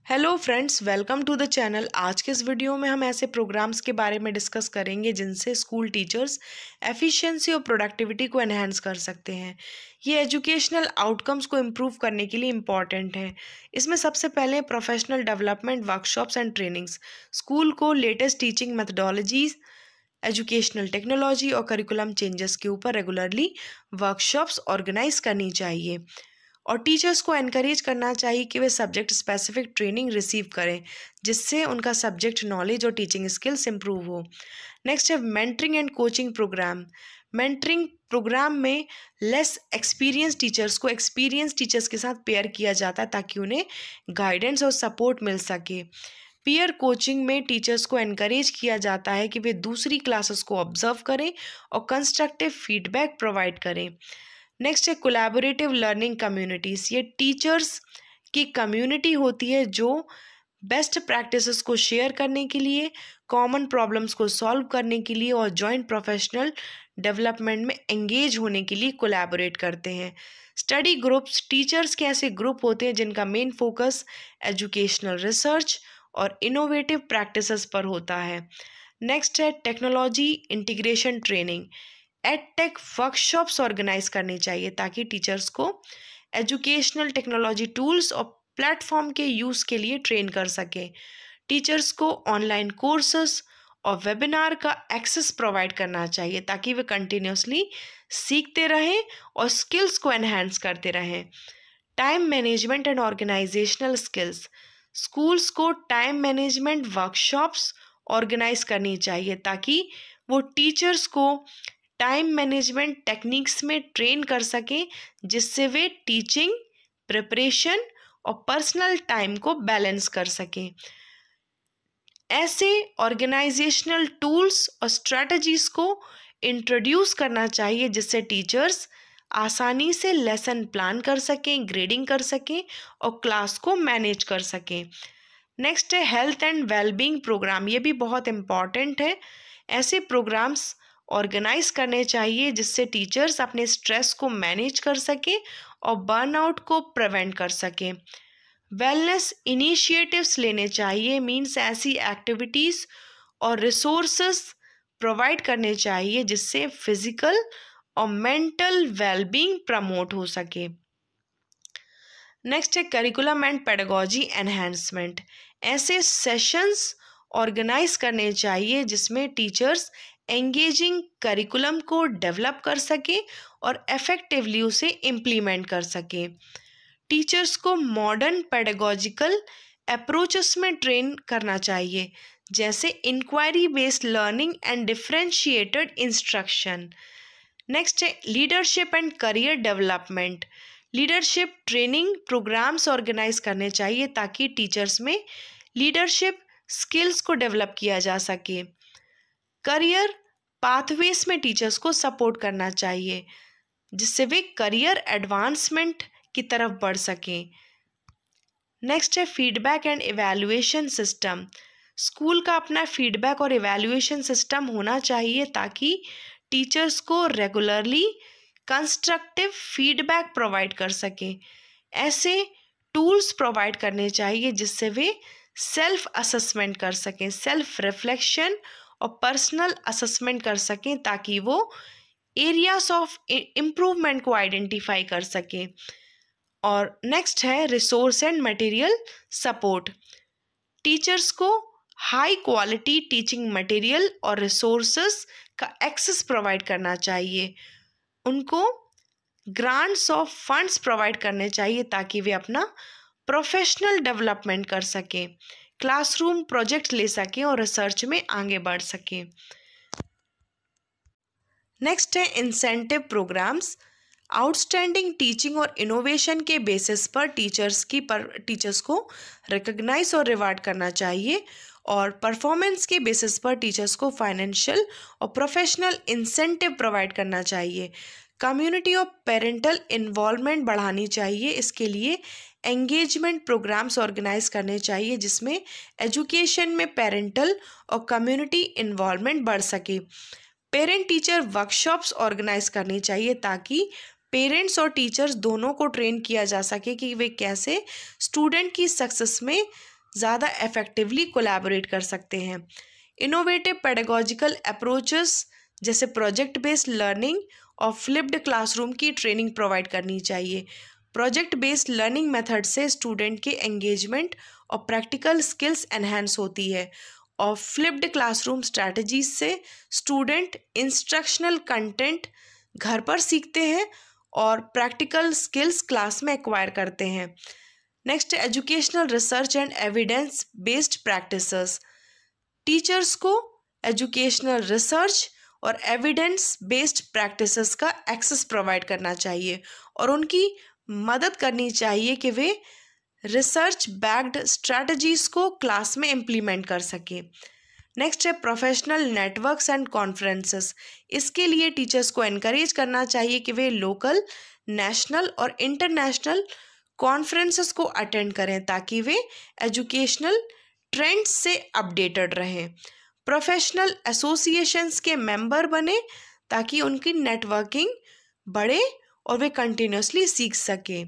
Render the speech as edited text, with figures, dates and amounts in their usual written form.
Hello friends, welcome to the channel. आज के इस वीडियो में हम ऐसे प्रोग्राम्स के बारे में डिस्कस करेंगे जिनसे स्कूल टीचर्स एफिशिएंसी और प्रोडक्टिविटी को एनहांस कर सकते हैं। ये एजुकेशनल आउटकम्स को इम्प्रूव करने के लिए इम्पॉर्टेंट है। इसमें सबसे पहले professional development workshops and trainings. School को latest teaching methodologies, educational technology और करिकुलम चेंजेस के ऊपर रेगुलरली वर्कशॉप्स ऑर्गेनाइज करनी चाहिए और टीचर्स को एनकरेज करना चाहिए कि वे सब्जेक्ट स्पेसिफिक ट्रेनिंग रिसीव करें जिससे उनका सब्जेक्ट नॉलेज और टीचिंग स्किल्स इंप्रूव हो। नेक्स्ट है mentoring and coaching programme. Mentoring programme में लेस एक्सपीरियंस टीचर्स को एक्सपीरियंस टीचर्स के साथ पेयर किया जाता है ताकि उन्हें गाइडेंस और सपोर्ट मिल सके। पीयर कोचिंग में टीचर्स को एनकरेज किया जाता है कि वे दूसरी क्लासेस को ऑब्जर्व करें और कंस्ट्रक्टिव फीडबैक प्रोवाइड करें। नेक्स्ट है कोलैबोरेटिव लर्निंग कम्युनिटीज़। ये टीचर्स की कम्युनिटी होती है जो बेस्ट प्रैक्टिसेस को शेयर करने के लिए, कॉमन प्रॉब्लम्स को सॉल्व करने के लिए और जॉइंट प्रोफेशनल डेवलपमेंट में एंगेज होने के लिए कोलैबोरेट करते हैं। स्टडी ग्रुप्स टीचर्स के ऐसे ग्रुप होते हैं जिनका मेन फोकस एजुकेशनल रिसर्च और इनोवेटिव प्रैक्टिसेस पर होता है। नेक्स्ट है technology integration training. Edtech workshops organise करनी चाहिए ताकि टीचर्स को एजुकेशनल टेक्नोलॉजी टूल्स और प्लेटफॉर्म के यूज़ के लिए ट्रेन कर सके। टीचर्स को ऑनलाइन कोर्सेस और वेबिनार का एक्सेस प्रोवाइड करना चाहिए ताकि वे कंटिन्यूसली सीखते रहें और स्किल्स को एनहांस करते रहें। Time management and organisational skills. Schools को टाइम मैनेजमेंट वर्कशॉप्स ऑर्गेनाइज करनी चाहिए ताकि वो टीचर्स को टाइम मैनेजमेंट टेक्निक्स में ट्रेन कर सकें जिससे वे टीचिंग, प्रिपरेशन और पर्सनल टाइम को बैलेंस कर सकें। ऐसे ऑर्गेनाइजेशनल टूल्स और स्ट्रेटजीज को इंट्रोड्यूस करना चाहिए जिससे टीचर्स आसानी से लेसन प्लान कर सकें, ग्रेडिंग कर सकें और क्लास को मैनेज कर सकें। नेक्स्ट है हेल्थ एंड वेलबींग प्रोग्राम। ये भी बहुत इम्पॉर्टेंट है। ऐसे प्रोग्राम्स ऑर्गेनाइज करने चाहिए जिससे टीचर्स अपने स्ट्रेस को मैनेज कर सकें और बर्नआउट को प्रिवेंट कर सकें। वेलनेस इनिशिएटिव्स लेने चाहिए, मीन्स ऐसी एक्टिविटीज़ और रिसोर्सेस प्रोवाइड करने चाहिए जिससे फिजिकल और मेंटल वेलबींग प्रमोट हो सके। नेक्स्ट है करिकुलम एंड पेडागोजी एनहांसमेंट। ऐसे सेशंस ऑर्गेनाइज करने चाहिए जिसमें टीचर्स एंगेजिंग करिकुलम को डेवलप कर सके और इफेक्टिवली उसे इम्प्लीमेंट कर सके। टीचर्स को मॉडर्न पेडागोजिकल अप्रोचेस में ट्रेन करना चाहिए जैसे inquiry based learning and differentiated instruction. Next है leadership and career development. Leadership training programmes organise करने चाहिए ताकि टीचर्स में लीडरशिप स्किल्स को डेवलप किया जा सके। करियर पाथवेज में टीचर्स को सपोर्ट करना चाहिए जिससे वे करियर एडवांसमेंट की तरफ बढ़ सकें। नेक्स्ट है feedback and evaluation system. School का अपना फीडबैक और इवैल्यूएशन सिस्टम होना चाहिए ताकि टीचर्स को रेगुलरली कंस्ट्रक्टिव फीडबैक प्रोवाइड कर सकें। ऐसे टूल्स प्रोवाइड करने चाहिए जिससे वे सेल्फ असेसमेंट कर सकें, सेल्फ रिफ्लेक्शन और पर्सनल असेसमेंट कर सकें ताकि वो एरियाज ऑफ इम्प्रूवमेंट को आइडेंटिफाई कर सकें। और नेक्स्ट है resource and material support. Teachers को हाई क्वालिटी टीचिंग मटेरियल और रिसोर्सेज का एक्सेस प्रोवाइड करना चाहिए। उनको ग्रांट्स ऑफ फंड्स प्रोवाइड करने चाहिए ताकि वे अपना प्रोफेशनल डेवलपमेंट कर सकें, क्लासरूम प्रोजेक्ट ले सकें और रिसर्च में आगे बढ़ सकें। नेक्स्ट है इंसेंटिव प्रोग्राम्स। आउटस्टैंडिंग टीचिंग और इनोवेशन के बेसिस पर टीचर्स को रिकॉग्नाइज और रिवार्ड करना चाहिए और परफॉर्मेंस के बेसिस पर टीचर्स को फाइनेंशियल और प्रोफेशनल इंसेंटिव प्रोवाइड करना चाहिए। कम्युनिटी और पेरेंटल इन्वॉल्वमेंट बढ़ानी चाहिए। इसके लिए एंगेजमेंट प्रोग्राम्स ऑर्गेनाइज करने चाहिए जिसमें एजुकेशन में पेरेंटल और कम्युनिटी इन्वॉल्वमेंट बढ़ सके। पेरेंट टीचर वर्कशॉप्स ऑर्गेनाइज करनी चाहिए ताकि पेरेंट्स और टीचर्स दोनों को ट्रेन किया जा सके कि वे कैसे स्टूडेंट की सक्सेस में ज़्यादा इफ़ेक्टिवली कोलैबोरेट कर सकते हैं। इनोवेटिव पेडागोजिकल अप्रोचेस जैसे प्रोजेक्ट बेस्ड लर्निंग और फ्लिप्ड क्लासरूम की ट्रेनिंग प्रोवाइड करनी चाहिए। प्रोजेक्ट बेस्ड लर्निंग मेथड से स्टूडेंट के एंगेजमेंट और प्रैक्टिकल स्किल्स एनहेंस होती है, और फ्लिप्ड क्लासरूम स्ट्रैटेजीज से स्टूडेंट इंस्ट्रक्शनल कंटेंट घर पर सीखते हैं और प्रैक्टिकल स्किल्स क्लास में एक्वायर करते हैं। Next, educational research and evidence based practices. Teachers को एजुकेशनल रिसर्च और एविडेंस बेस्ड प्रैक्टिसेस का एक्सेस प्रोवाइड करना चाहिए और उनकी मदद करनी चाहिए कि वे रिसर्च बैक्ड स्ट्रैटेजीज को क्लास में इम्प्लीमेंट कर सकें। नेक्स्ट है प्रोफेशनल नेटवर्क्स एंड कॉन्फ्रेंसेस। इसके लिए टीचर्स को एनकरेज करना चाहिए कि वे लोकल, नेशनल और इंटरनेशनल कॉन्फ्रेंसेस को अटेंड करें ताकि वे एजुकेशनल ट्रेंड्स से अपडेटेड रहें। प्रोफेशनल एसोसिएशंस के मेंबर बने ताकि उनकी नेटवर्किंग बढ़े और वे कंटिन्यूसली सीख सकें।